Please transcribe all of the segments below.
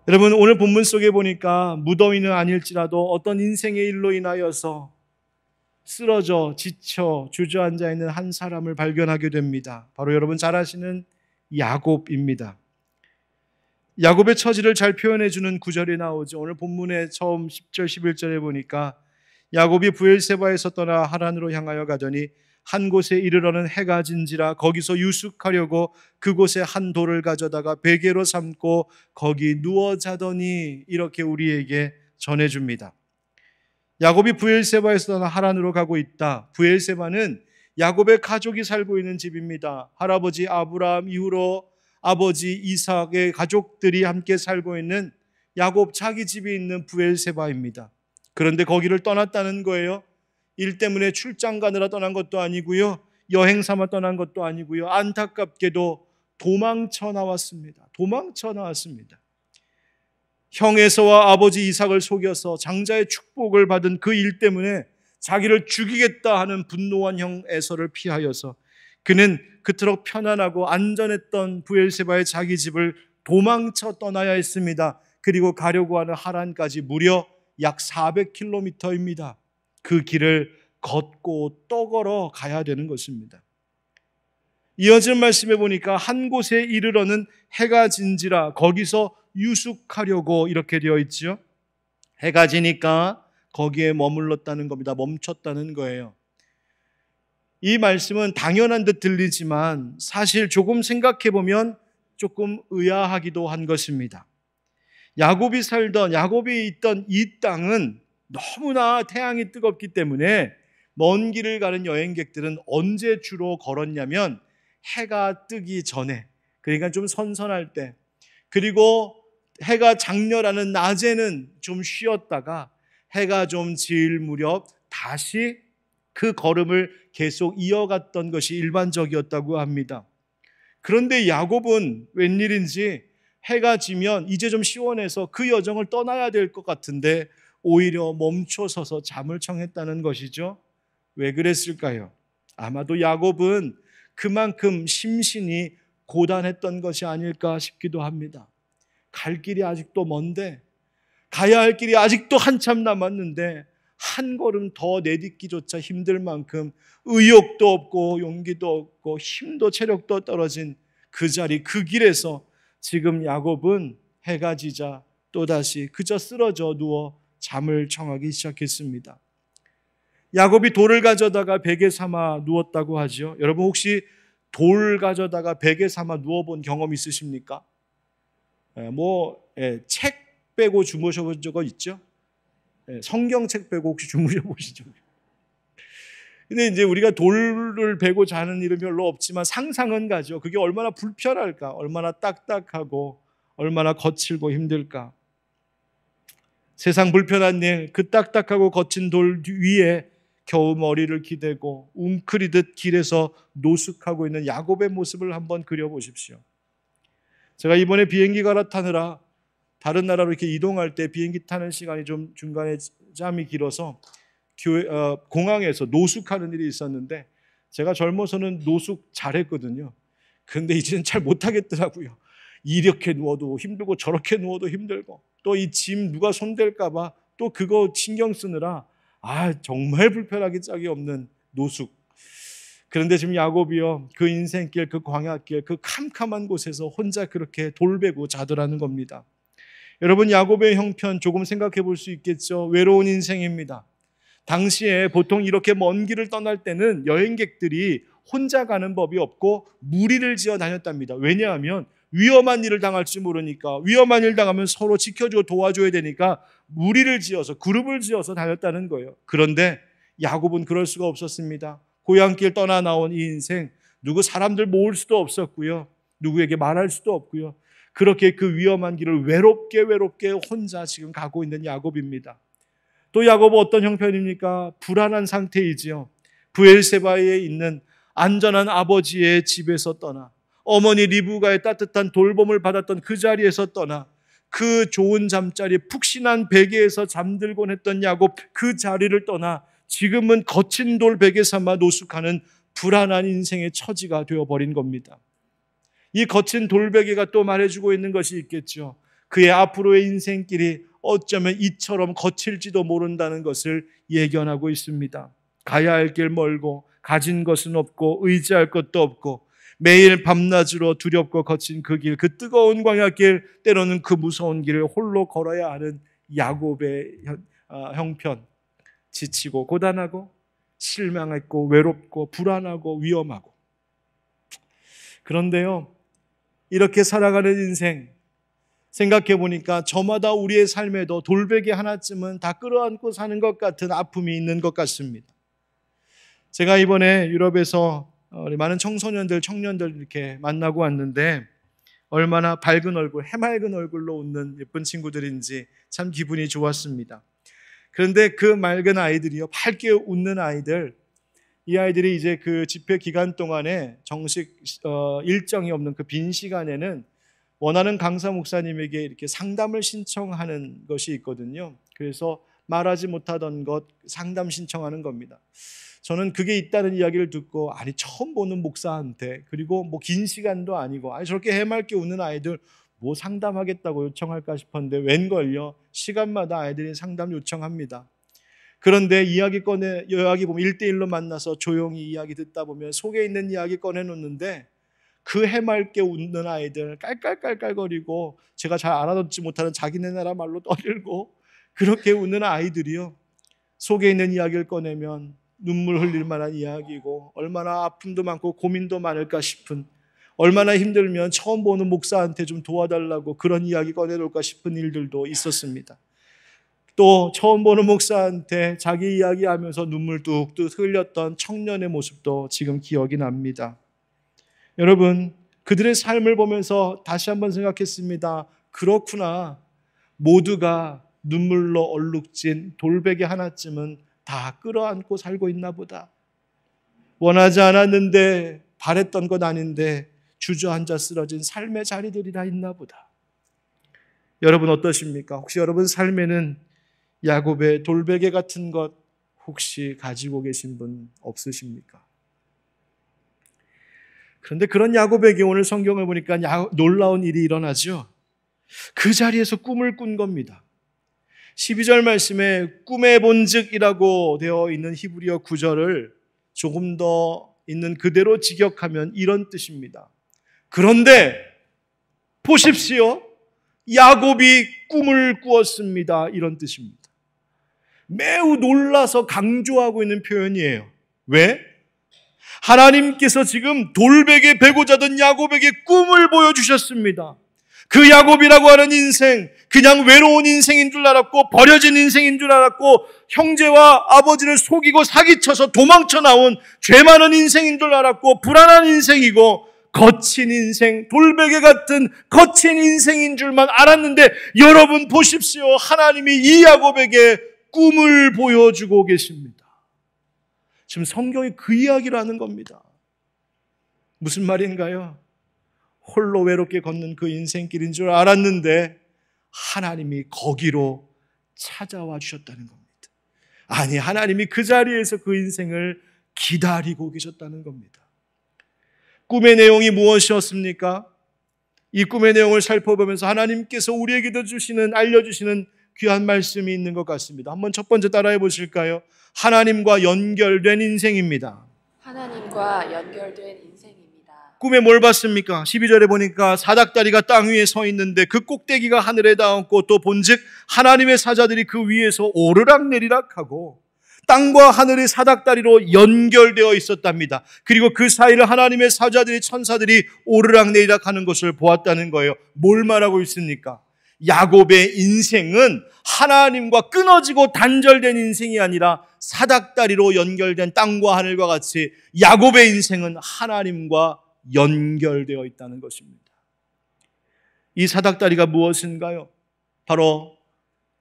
여러분, 오늘 본문 속에 보니까 무더위는 아닐지라도 어떤 인생의 일로 인하여서 쓰러져 지쳐 주저앉아 있는 한 사람을 발견하게 됩니다. 바로 여러분 잘 아시는 야곱입니다. 야곱의 처지를 잘 표현해 주는 구절이 나오죠. 오늘 본문의 처음 10절 11절에 보니까 야곱이 브엘세바에서 떠나 하란으로 향하여 가더니 한 곳에 이르러는 해가 진지라 거기서 유숙하려고 그곳에 한 돌을 가져다가 베개로 삼고 거기 누워 자더니, 이렇게 우리에게 전해줍니다. 야곱이 브엘세바에서 떠나 하란으로 가고 있다. 브엘세바는 야곱의 가족이 살고 있는 집입니다. 할아버지 아브라함 이후로 아버지 이삭의 가족들이 함께 살고 있는 야곱 자기 집이 있는 브엘세바입니다. 그런데 거기를 떠났다는 거예요. 일 때문에 출장 가느라 떠난 것도 아니고요, 여행 삼아 떠난 것도 아니고요, 안타깝게도 도망쳐 나왔습니다. 형 에서와 아버지 이삭을 속여서 장자의 축복을 받은 그 일 때문에 자기를 죽이겠다 하는 분노한 형 에서를 피하여서 그는 그토록 편안하고 안전했던 브엘세바의 자기 집을 도망쳐 떠나야 했습니다. 그리고 가려고 하는 하란까지 무려 약 400km입니다. 그 길을 걷고 떠걸어 가야 되는 것입니다. 이어지는 말씀에 보니까 한 곳에 이르러는 해가 진지라 거기서 유숙하려고, 이렇게 되어 있죠. 해가 지니까 거기에 머물렀다는 겁니다. 멈췄다는 거예요. 이 말씀은 당연한 듯 들리지만 사실 조금 생각해 보면 조금 의아하기도 한 것입니다. 야곱이 있던 이 땅은 너무나 태양이 뜨겁기 때문에 먼 길을 가는 여행객들은 언제 주로 걸었냐면 해가 뜨기 전에, 그러니까 좀 선선할 때, 그리고 해가 장렬하는 낮에는 좀 쉬었다가 해가 좀 질 무렵 다시 그 걸음을 계속 이어갔던 것이 일반적이었다고 합니다. 그런데 야곱은 웬일인지 해가 지면 이제 좀 시원해서 그 여정을 떠나야 될 것 같은데 오히려 멈춰서서 잠을 청했다는 것이죠. 왜 그랬을까요? 아마도 야곱은 그만큼 심신이 고단했던 것이 아닐까 싶기도 합니다. 갈 길이 아직도 먼데, 가야 할 길이 아직도 한참 남았는데 한 걸음 더 내딛기조차 힘들 만큼 의욕도 없고 용기도 없고 힘도 체력도 떨어진 그 자리, 그 길에서 지금 야곱은 해가 지자 또다시 그저 쓰러져 누워 잠을 청하기 시작했습니다. 야곱이 돌을 가져다가 베개 삼아 누웠다고 하죠. 여러분 혹시 돌 가져다가 베개 삼아 누워본 경험 있으십니까? 책 빼고 주무셔본 적 있죠? 성경책 빼고 혹시 주무셔보시죠? 근데 이제 우리가 돌을 베고 자는 일은 별로 없지만 상상은 가죠. 그게 얼마나 불편할까, 얼마나 딱딱하고 얼마나 거칠고 힘들까. 세상 불편한 일, 그 딱딱하고 거친 돌 위에 겨우 머리를 기대고 웅크리듯 길에서 노숙하고 있는 야곱의 모습을 한번 그려보십시오. 제가 이번에 비행기 갈아타느라 다른 나라로 이렇게 이동할 때 비행기 타는 시간이 좀 중간에 짬이 길어서 공항에서 노숙하는 일이 있었는데, 제가 젊어서는 노숙 잘했거든요. 그런데 이제는 잘 못하겠더라고요. 이렇게 누워도 힘들고 저렇게 누워도 힘들고 또 이 짐 누가 손댈까 봐 또 그거 신경 쓰느라 정말 불편하기 짝이 없는 노숙. 그런데 지금 야곱이요, 그 인생길, 그 광야길, 그 캄캄한 곳에서 혼자 그렇게 돌베고 자더라는 겁니다. 여러분, 야곱의 형편 조금 생각해 볼 수 있겠죠. 외로운 인생입니다. 당시에 보통 이렇게 먼 길을 떠날 때는 여행객들이 혼자 가는 법이 없고 무리를 지어 다녔답니다. 왜냐하면 위험한 일을 당할지 모르니까, 위험한 일 당하면 서로 지켜주고 도와줘야 되니까 무리를 지어서, 그룹을 지어서 다녔다는 거예요. 그런데 야곱은 그럴 수가 없었습니다. 고향길 떠나 나온 이 인생, 누구 사람들 모을 수도 없었고요, 누구에게 말할 수도 없고요. 그렇게 그 위험한 길을 외롭게 혼자 지금 가고 있는 야곱입니다. 또 야곱은 어떤 형편입니까? 불안한 상태이지요. 브엘세바에 있는 안전한 아버지의 집에서 떠나, 어머니 리브가의 따뜻한 돌봄을 받았던 그 자리에서 떠나, 그 좋은 잠자리, 푹신한 베개에서 잠들곤 했던 야곱, 그 자리를 떠나 지금은 거친 돌 베개 삼아 노숙하는 불안한 인생의 처지가 되어버린 겁니다. 이 거친 돌베개가 또 말해주고 있는 것이 있겠죠. 그의 앞으로의 인생길이 어쩌면 이처럼 거칠지도 모른다는 것을 예견하고 있습니다. 가야 할 길 멀고 가진 것은 없고 의지할 것도 없고 매일 밤낮으로 두렵고 거친 그 길, 그 뜨거운 광야길, 때로는 그 무서운 길을 홀로 걸어야 하는 야곱의 형편. 지치고 고단하고 실망했고 외롭고 불안하고 위험하고. 그런데요, 이렇게 살아가는 인생 생각해 보니까 저마다 우리의 삶에도 돌베개 하나쯤은 다 끌어안고 사는 것 같은 아픔이 있는 것 같습니다. 제가 이번에 유럽에서 우리 많은 청소년들, 청년들 이렇게 만나고 왔는데 얼마나 밝은 얼굴, 해맑은 얼굴로 웃는 예쁜 친구들인지 참 기분이 좋았습니다. 그런데 그 맑은 아이들이요, 밝게 웃는 아이들, 이 아이들이 이제 그 집회 기간 동안에 정식 일정이 없는 그 빈 시간에는 원하는 강사 목사님에게 이렇게 상담을 신청하는 것이 있거든요. 그래서 말하지 못하던 것 상담 신청하는 겁니다. 저는 그게 있다는 이야기를 듣고, 아니 처음 보는 목사한테, 그리고 뭐 긴 시간도 아니고, 아니 저렇게 해맑게 웃는 아이들 뭐 상담하겠다고 요청할까 싶었는데 웬걸요, 시간마다 아이들이 상담 요청합니다. 그런데 이야기 보면 1대1로 만나서 조용히 이야기 듣다 보면 속에 있는 이야기 꺼내놓는데 그 해맑게 웃는 아이들, 깔깔깔깔거리고 제가 잘 알아듣지 못하는 자기네 나라 말로 떠들고 그렇게 웃는 아이들이요, 속에 있는 이야기를 꺼내면 눈물 흘릴 만한 이야기고, 얼마나 아픔도 많고 고민도 많을까 싶은, 얼마나 힘들면 처음 보는 목사한테 좀 도와달라고 그런 이야기 꺼내놓을까 싶은 일들도 있었습니다. 또 처음 보는 목사한테 자기 이야기하면서 눈물 뚝뚝 흘렸던 청년의 모습도 지금 기억이 납니다. 여러분, 그들의 삶을 보면서 다시 한번 생각했습니다. 그렇구나, 모두가 눈물로 얼룩진 돌베개 하나쯤은 다 끌어안고 살고 있나 보다. 원하지 않았는데, 바랬던 것 아닌데 주저앉아 쓰러진 삶의 자리들이나 있나 보다. 여러분 어떠십니까? 혹시 여러분 삶에는 야곱의 돌베개 같은 것 혹시 가지고 계신 분 없으십니까? 그런데 그런 야곱에게 오늘 성경을 보니까 놀라운 일이 일어나죠. 그 자리에서 꿈을 꾼 겁니다. 12절 말씀에 꿈의 본즉이라고 되어 있는 히브리어 구절을 조금 더 있는 그대로 직역하면 이런 뜻입니다. 그런데 보십시오, 야곱이 꿈을 꾸었습니다, 이런 뜻입니다. 매우 놀라서 강조하고 있는 표현이에요. 왜? 하나님께서 지금 돌베개 베고 자던 야곱에게 꿈을 보여주셨습니다. 그 야곱이라고 하는 인생, 그냥 외로운 인생인 줄 알았고 버려진 인생인 줄 알았고 형제와 아버지를 속이고 사기쳐서 도망쳐 나온 죄 많은 인생인 줄 알았고 불안한 인생이고 거친 인생, 돌베개 같은 거친 인생인 줄만 알았는데, 여러분 보십시오, 하나님이 이 야곱에게 꿈을 보여주고 계십니다. 지금 성경이 그 이야기를 하는 겁니다. 무슨 말인가요? 홀로 외롭게 걷는 그 인생길인 줄 알았는데 하나님이 거기로 찾아와 주셨다는 겁니다. 아니, 하나님이 그 자리에서 그 인생을 기다리고 계셨다는 겁니다. 꿈의 내용이 무엇이었습니까? 이 꿈의 내용을 살펴보면서 하나님께서 우리에게도 알려주시는 귀한 말씀이 있는 것 같습니다. 한번 첫 번째 따라해 보실까요? 하나님과 연결된 인생입니다. 하나님과 연결된 인생입니다. 꿈에 뭘 봤습니까? 12절에 보니까 사닥다리가 땅 위에 서 있는데 그 꼭대기가 하늘에 닿았고, 또 본즉 하나님의 사자들이 그 위에서 오르락내리락 하고 땅과 하늘이 사닥다리로 연결되어 있었답니다. 그리고 그 사이를 하나님의 사자들이, 천사들이 오르락내리락 하는 것을 보았다는 거예요. 뭘 말하고 있습니까? 야곱의 인생은 하나님과 끊어지고 단절된 인생이 아니라 사닥다리로 연결된 땅과 하늘과 같이 야곱의 인생은 하나님과 연결되어 있다는 것입니다. 이 사닥다리가 무엇인가요? 바로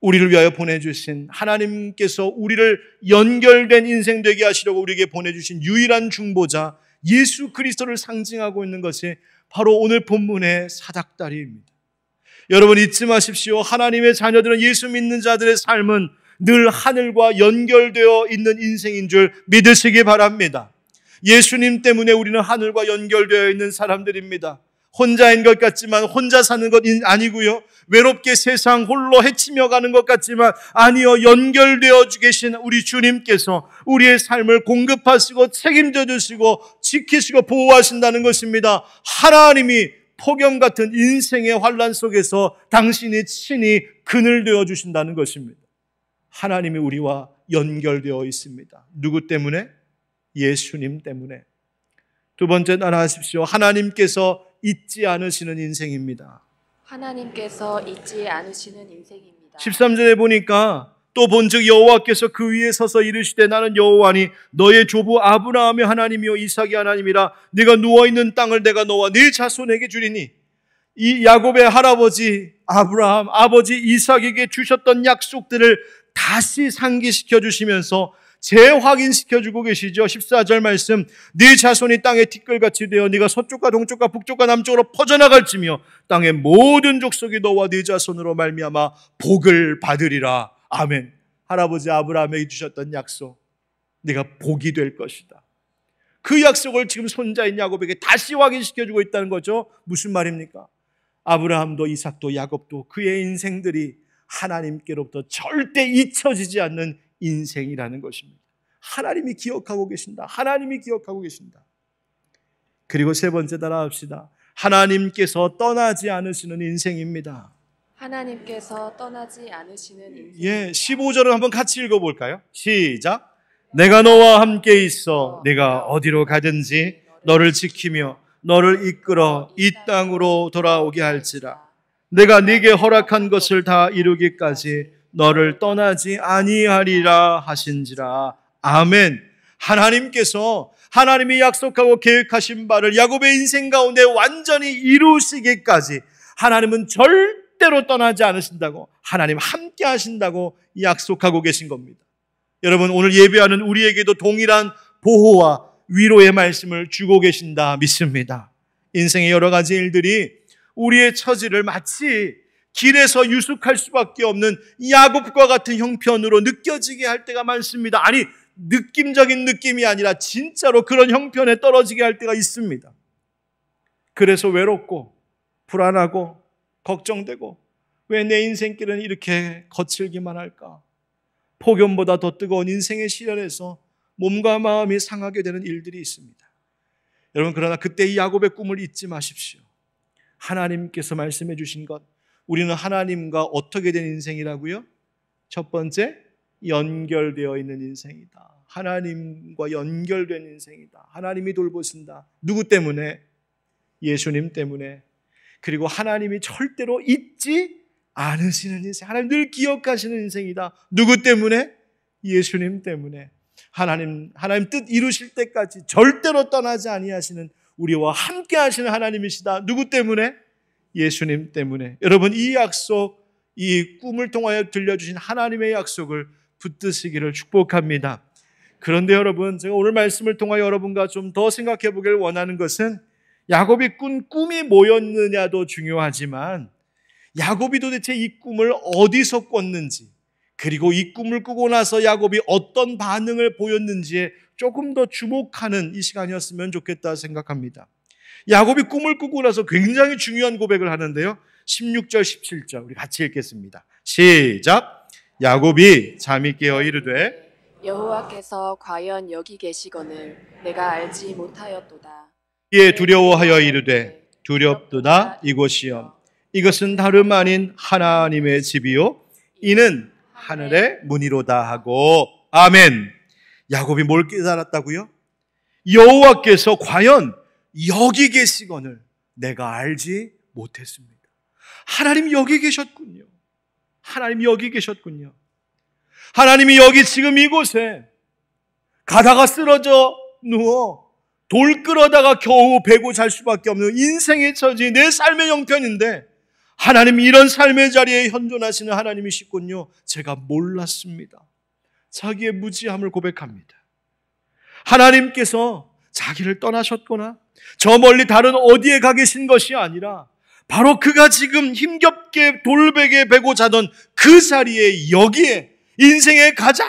우리를 위하여 보내주신, 하나님께서 우리를 연결된 인생 되게 하시려고 우리에게 보내주신 유일한 중보자 예수 그리스도를 상징하고 있는 것이 바로 오늘 본문의 사닥다리입니다. 여러분 잊지 마십시오. 하나님의 자녀들은, 예수 믿는 자들의 삶은 늘 하늘과 연결되어 있는 인생인 줄 믿으시기 바랍니다. 예수님 때문에 우리는 하늘과 연결되어 있는 사람들입니다. 혼자인 것 같지만 혼자 사는 것 아니고요. 외롭게 세상 홀로 헤치며 가는 것 같지만 아니요. 연결되어 계신 우리 주님께서 우리의 삶을 공급하시고 책임져 주시고 지키시고 보호하신다는 것입니다. 하나님이 폭염 같은 인생의 환란 속에서 당신이 친히 그늘 되어 주신다는 것입니다. 하나님이 우리와 연결되어 있습니다. 누구 때문에? 예수님 때문에. 두 번째 따라하십시오. 하나님께서 잊지 않으시는 인생입니다. 하나님께서 잊지 않으시는 인생입니다. 13절에 보니까 또 본즉 여호와께서 그 위에 서서 이르시되 나는 여호와니 너의 조부 아브라함의 하나님이요 이삭의 하나님이라. 네가 누워있는 땅을 내가 너와 네 자손에게 주리니. 이 야곱의 할아버지 아브라함, 아버지 이삭에게 주셨던 약속들을 다시 상기시켜 주시면서 재확인시켜 주고 계시죠. 14절 말씀, 네 자손이 땅의 티끌같이 되어 네가 서쪽과 동쪽과 북쪽과 남쪽으로 퍼져나갈지며 땅의 모든 족속이 너와 네 자손으로 말미암아 복을 받으리라. 아멘. 할아버지 아브라함에게 주셨던 약속, 네가 복이 될 것이다. 그 약속을 지금 손자인 야곱에게 다시 확인시켜 주고 있다는 거죠. 무슨 말입니까? 아브라함도 이삭도 야곱도 그의 인생들이 하나님께로부터 절대 잊혀지지 않는 인생이라는 것입니다. 하나님이 기억하고 계신다. 하나님이 기억하고 계신다. 그리고 세 번째 따라합시다. 하나님께서 떠나지 않으시는 인생입니다. 하나님께서 떠나지 않으시는 인생. 15절을 한번 같이 읽어볼까요? 시작. 내가 너와 함께 있어 내가 어디로 가든지 너를 지키며 너를 이끌어 이 땅으로 돌아오게 할지라. 내가 네게 허락한 것을 다 이루기까지 너를 떠나지 아니하리라 하신지라. 아멘. 하나님께서 하나님이 약속하고 계획하신 바를 야곱의 인생 가운데 완전히 이루시기까지 하나님은 절대로 떠나지 않으신다고, 하나님 함께 하신다고 약속하고 계신 겁니다. 여러분, 오늘 예배하는 우리에게도 동일한 보호와 위로의 말씀을 주고 계신다 믿습니다. 인생의 여러 가지 일들이 우리의 처지를 마치 길에서 유숙할 수밖에 없는 야곱과 같은 형편으로 느껴지게 할 때가 많습니다. 아니, 느낌적인 느낌이 아니라 진짜로 그런 형편에 떨어지게 할 때가 있습니다. 그래서 외롭고 불안하고 걱정되고, 왜 내 인생길은 이렇게 거칠기만 할까? 폭염보다 더 뜨거운 인생의 시련에서 몸과 마음이 상하게 되는 일들이 있습니다. 여러분, 그러나 그때 이 야곱의 꿈을 잊지 마십시오. 하나님께서 말씀해 주신 것, 우리는 하나님과 어떻게 된 인생이라고요? 첫 번째, 연결되어 있는 인생이다. 하나님과 연결된 인생이다. 하나님이 돌보신다. 누구 때문에? 예수님 때문에. 그리고 하나님이 절대로 잊지 않으시는 인생, 하나님 늘 기억하시는 인생이다. 누구 때문에? 예수님 때문에. 하나님 뜻 이루실 때까지 절대로 떠나지 아니하시는, 우리와 함께 하시는 하나님이시다. 누구 때문에? 예수님 때문에. 여러분, 이 약속, 이 꿈을 통하여 들려주신 하나님의 약속을 붙드시기를 축복합니다. 그런데 여러분, 제가 오늘 말씀을 통하여 여러분과 좀 더 생각해 보길 원하는 것은, 야곱이 꾼 꿈이 뭐였느냐도 중요하지만 야곱이 도대체 이 꿈을 어디서 꿨는지, 그리고 이 꿈을 꾸고 나서 야곱이 어떤 반응을 보였는지에 조금 더 주목하는 이 시간이었으면 좋겠다 생각합니다. 야곱이 꿈을 꾸고 나서 굉장히 중요한 고백을 하는데요. 16절, 17절 우리 같이 읽겠습니다. 시작. 야곱이 잠이 깨어 이르되 여호와께서 과연 여기 계시거늘 내가 알지 못하였도다. 이에 두려워하여 이르되 두렵도다 이곳이여, 이것은 다름 아닌 하나님의 집이요 이는 하늘의 문이로다 하고. 아멘. 야곱이 뭘 깨달았다고요? 여호와께서 과연 여기 계시거늘 내가 알지 못했습니다. 하나님 여기 계셨군요. 하나님 여기 계셨군요. 하나님이 여기 지금 이곳에 가다가 쓰러져 누워 돌 끌어다가 겨우 베고 잘 수밖에 없는 인생의 처지, 내 삶의 형편인데 하나님 이런 삶의 자리에 현존하시는 하나님이시군요. 제가 몰랐습니다. 자기의 무지함을 고백합니다. 하나님께서 자기를 떠나셨거나 저 멀리 다른 어디에 가 계신 것이 아니라 바로 그가 지금 힘겹게 돌베개 베고 자던 그 자리에, 여기에, 인생의 가장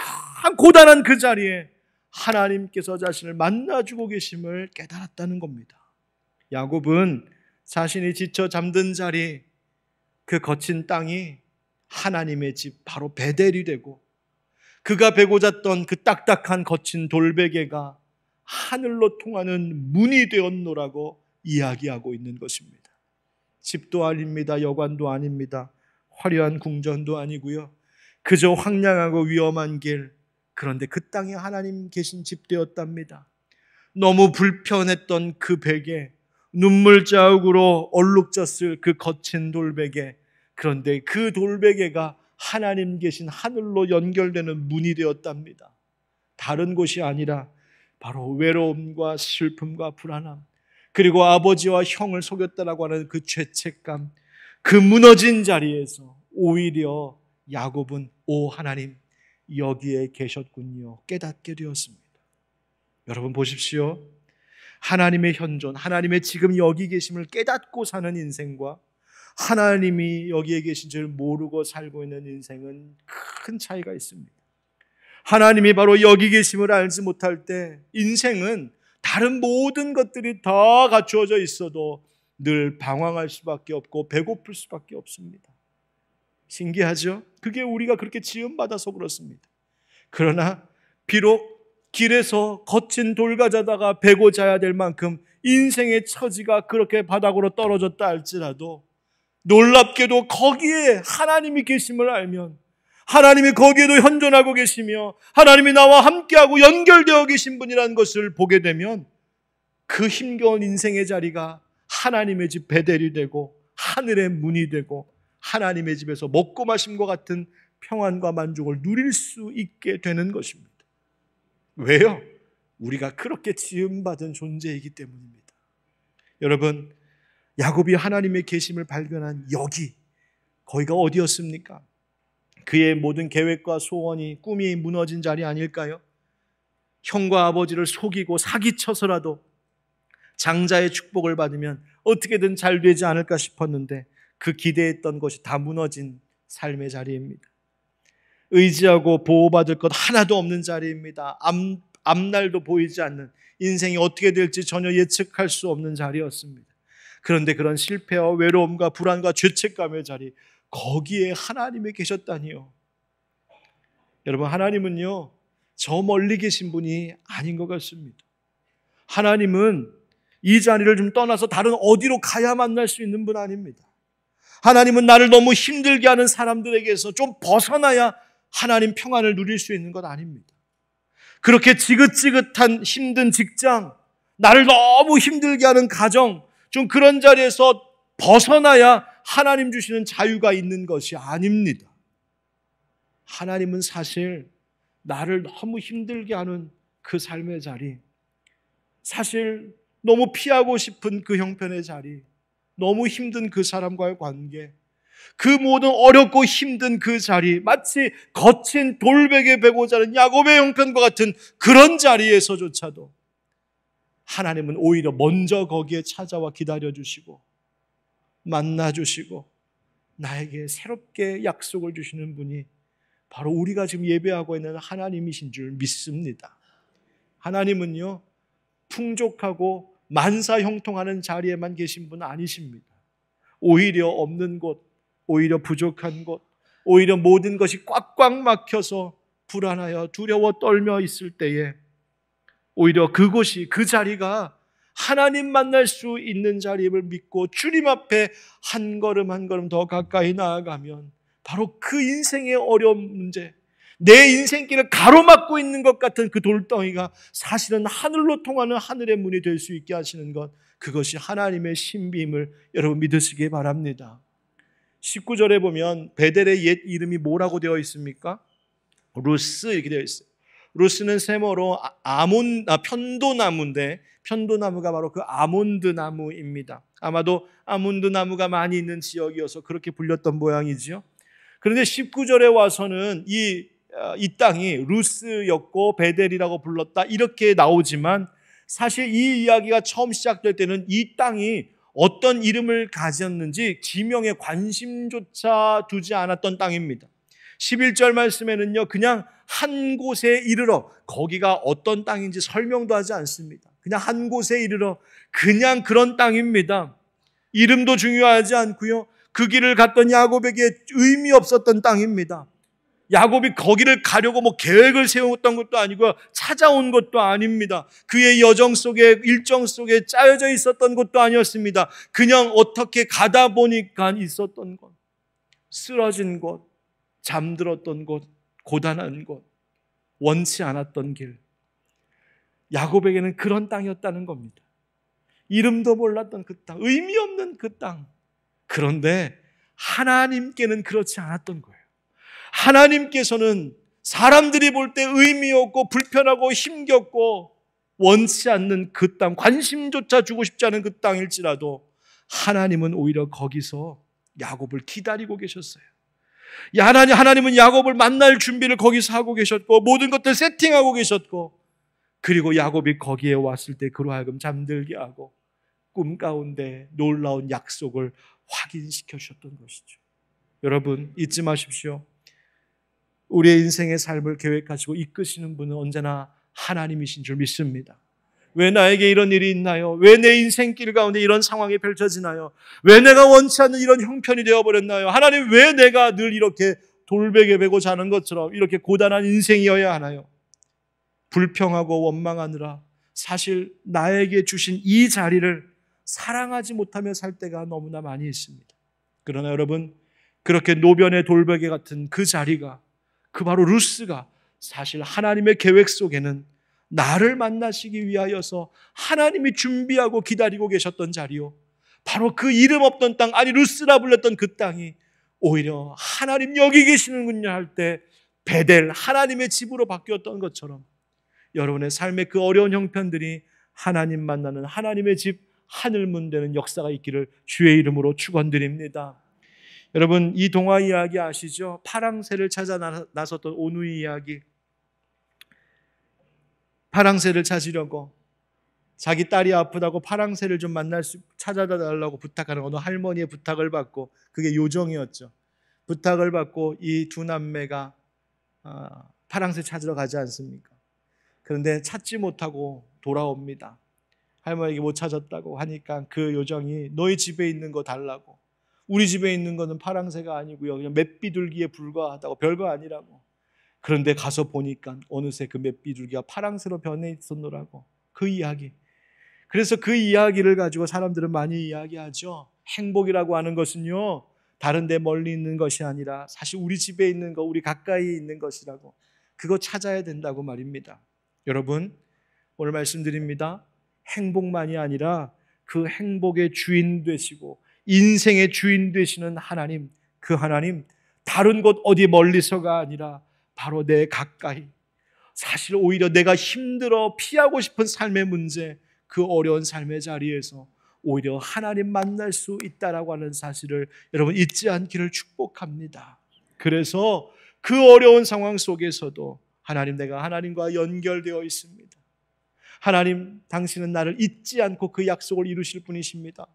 고단한 그 자리에 하나님께서 자신을 만나주고 계심을 깨달았다는 겁니다. 야곱은 자신이 지쳐 잠든 자리, 그 거친 땅이 하나님의 집 바로 베델이 되고, 그가 베고 잤던 그 딱딱한 거친 돌베개가 하늘로 통하는 문이 되었노라고 이야기하고 있는 것입니다. 집도 아닙니다. 여관도 아닙니다. 화려한 궁전도 아니고요. 그저 황량하고 위험한 길, 그런데 그 땅에 하나님 계신 집 되었답니다. 너무 불편했던 그 베개, 눈물 자욱으로 얼룩졌을 그 거친 돌베개, 그런데 그 돌베개가 하나님 계신 하늘로 연결되는 문이 되었답니다. 다른 곳이 아니라 바로 외로움과 슬픔과 불안함, 그리고 아버지와 형을 속였다라고 하는 그 죄책감, 그 무너진 자리에서 오히려 야곱은 오 하나님 여기에 계셨군요 깨닫게 되었습니다. 여러분 보십시오. 하나님의 현존, 하나님의 지금 여기 계심을 깨닫고 사는 인생과 하나님이 여기에 계신 줄 모르고 살고 있는 인생은 큰 차이가 있습니다. 하나님이 바로 여기 계심을 알지 못할 때 인생은 다른 모든 것들이 다 갖추어져 있어도 늘 방황할 수밖에 없고 배고플 수밖에 없습니다. 신기하죠? 그게 우리가 그렇게 지음받아서 그렇습니다. 그러나 비록 길에서 거친 돌가자다가 베고 자야 될 만큼 인생의 처지가 그렇게 바닥으로 떨어졌다 할지라도 놀랍게도 거기에 하나님이 계심을 알면, 하나님이 거기에도 현존하고 계시며 하나님이 나와 함께하고 연결되어 계신 분이라는 것을 보게 되면 그 힘겨운 인생의 자리가 하나님의 집 베델이 되고 하늘의 문이 되고 하나님의 집에서 먹고 마심과 같은 평안과 만족을 누릴 수 있게 되는 것입니다. 왜요? 우리가 그렇게 지음받은 존재이기 때문입니다. 여러분, 야곱이 하나님의 계심을 발견한 여기, 거기가 어디였습니까? 그의 모든 계획과 소원이, 꿈이 무너진 자리 아닐까요? 형과 아버지를 속이고 사기쳐서라도 장자의 축복을 받으면 어떻게든 잘 되지 않을까 싶었는데 그 기대했던 것이 다 무너진 삶의 자리입니다. 의지하고 보호받을 것 하나도 없는 자리입니다. 앞날도 보이지 않는, 인생이 어떻게 될지 전혀 예측할 수 없는 자리였습니다. 그런데 그런 실패와 외로움과 불안과 죄책감의 자리, 거기에 하나님이 계셨다니요. 여러분, 하나님은요 저 멀리 계신 분이 아닌 것 같습니다. 하나님은 이 자리를 좀 떠나서 다른 어디로 가야 만날 수 있는 분 아닙니다. 하나님은 나를 너무 힘들게 하는 사람들에게서 좀 벗어나야 하나님 평안을 누릴 수 있는 것 아닙니다. 그렇게 지긋지긋한 힘든 직장, 나를 너무 힘들게 하는 가정, 좀 그런 자리에서 벗어나야 하나님 주시는 자유가 있는 것이 아닙니다. 하나님은 사실 나를 너무 힘들게 하는 그 삶의 자리, 사실 너무 피하고 싶은 그 형편의 자리, 너무 힘든 그 사람과의 관계, 그 모든 어렵고 힘든 그 자리, 마치 거친 돌베개 베고 자는 야곱의 형편과 같은 그런 자리에서조차도 하나님은 오히려 먼저 거기에 찾아와 기다려주시고 만나주시고 나에게 새롭게 약속을 주시는 분이 바로 우리가 지금 예배하고 있는 하나님이신 줄 믿습니다. 하나님은요 풍족하고 만사형통하는 자리에만 계신 분 아니십니다. 오히려 없는 곳, 오히려 부족한 곳, 오히려 모든 것이 꽉꽉 막혀서 불안하여 두려워 떨며 있을 때에 오히려 그곳이, 그 자리가 하나님 만날 수 있는 자리임을 믿고 주님 앞에 한 걸음 한 걸음 더 가까이 나아가면 바로 그 인생의 어려운 문제, 내 인생길을 가로막고 있는 것 같은 그 돌덩이가 사실은 하늘로 통하는 하늘의 문이 될 수 있게 하시는 것, 그것이 하나님의 신비임을 여러분 믿으시기 바랍니다. 19절에 보면 베델의 옛 이름이 뭐라고 되어 있습니까? 루스 이렇게 되어 있어요. 루스는 세모로 편도나무인데, 편도나무가 바로 그 아몬드 나무입니다. 아마도 아몬드 나무가 많이 있는 지역이어서 그렇게 불렸던 모양이지요. 그런데 19절에 와서는 이 땅이 루스였고 베델이라고 불렀다 이렇게 나오지만, 사실 이 이야기가 처음 시작될 때는 이 땅이 어떤 이름을 가졌는지 지명에 관심조차 두지 않았던 땅입니다. 11절 말씀에는요 그냥 한 곳에 이르러, 거기가 어떤 땅인지 설명도 하지 않습니다. 그냥 한 곳에 이르러 그냥 그런 땅입니다. 이름도 중요하지 않고요. 그 길을 갔던 야곱에게 의미 없었던 땅입니다. 야곱이 거기를 가려고 계획을 세웠던 것도 아니고 찾아온 것도 아닙니다. 그의 여정 속에, 일정 속에 짜여져 있었던 것도 아니었습니다. 그냥 어떻게 가다 보니까 있었던 것, 쓰러진 곳, 잠들었던 곳, 고단한 곳, 원치 않았던 길. 야곱에게는 그런 땅이었다는 겁니다. 이름도 몰랐던 그 땅, 의미 없는 그 땅. 그런데 하나님께는 그렇지 않았던 거예요. 하나님께서는 사람들이 볼 때 의미 없고 불편하고 힘겹고 원치 않는 그 땅, 관심조차 주고 싶지 않은 그 땅일지라도 하나님은 오히려 거기서 야곱을 기다리고 계셨어요. 하나님은 야곱을 만날 준비를 거기서 하고 계셨고 모든 것들 세팅하고 계셨고, 그리고 야곱이 거기에 왔을 때 그로 하여금 잠들게 하고 꿈 가운데 놀라운 약속을 확인시켜 주셨던 것이죠. 여러분, 잊지 마십시오. 우리의 인생의 삶을 계획하시고 이끄시는 분은 언제나 하나님이신 줄 믿습니다. 왜 나에게 이런 일이 있나요? 왜 내 인생길 가운데 이런 상황이 펼쳐지나요? 왜 내가 원치 않는 이런 형편이 되어버렸나요? 하나님, 왜 내가 늘 이렇게 돌베개 베고 자는 것처럼 이렇게 고단한 인생이어야 하나요? 불평하고 원망하느라 사실 나에게 주신 이 자리를 사랑하지 못하며 살 때가 너무나 많이 있습니다. 그러나 여러분, 그렇게 노변의 돌베개 같은 그 자리가, 그 바로 루스가 사실 하나님의 계획 속에는 나를 만나시기 위하여서 하나님이 준비하고 기다리고 계셨던 자리요, 바로 그 이름 없던 땅, 아니 루스라 불렸던 그 땅이 오히려 하나님 여기 계시는군요 할 때 베델, 하나님의 집으로 바뀌었던 것처럼 여러분의 삶의 그 어려운 형편들이 하나님 만나는 하나님의 집, 하늘문 되는 역사가 있기를 주의 이름으로 축원드립니다. 여러분, 이 동화 이야기 아시죠? 파랑새를 찾아 나섰던 오누이 이야기. 파랑새를 찾으려고 자기 딸이 아프다고 파랑새를 좀 찾아다 달라고 부탁하는 어느 할머니의 부탁을 받고, 그게 요정이었죠. 부탁을 받고 이 두 남매가 파랑새 찾으러 가지 않습니까? 그런데 찾지 못하고 돌아옵니다. 할머니에게 못 찾았다고 하니까 그 요정이 너희 집에 있는 거 달라고. 우리 집에 있는 거는 파랑새가 아니고요, 그냥 맷비둘기에 불과하다고, 별거 아니라고. 그런데 가서 보니까 어느새 그 맷비둘기가 파랑새로 변해 있었노라고. 그 이야기. 그래서 그 이야기를 가지고 사람들은 많이 이야기하죠. 행복이라고 하는 것은요, 다른 데 멀리 있는 것이 아니라 사실 우리 집에 있는 거, 우리 가까이 있는 것이라고. 그거 찾아야 된다고 말입니다. 여러분, 오늘 말씀드립니다. 행복만이 아니라 그 행복의 주인 되시고 인생의 주인 되시는 하나님, 그 하나님, 다른 곳 어디 멀리서가 아니라 바로 내 가까이, 사실 오히려 내가 힘들어 피하고 싶은 삶의 문제, 그 어려운 삶의 자리에서 오히려 하나님 만날 수 있다라고 하는 사실을 여러분 잊지 않기를 축복합니다. 그래서 그 어려운 상황 속에서도 하나님, 내가 하나님과 연결되어 있습니다. 하나님, 당신은 나를 잊지 않고 그 약속을 이루실 분이십니다.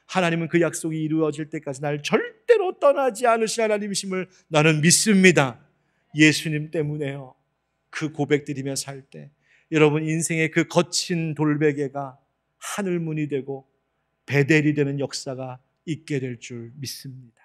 하나님은 그 약속이 이루어질 때까지 나를 절대로 떠나지 않으실 하나님이심을 나는 믿습니다. 예수님 때문에요. 그 고백드리며 살 때 여러분 인생의 그 거친 돌베개가 하늘문이 되고 베델이 되는 역사가 있게 될 줄 믿습니다.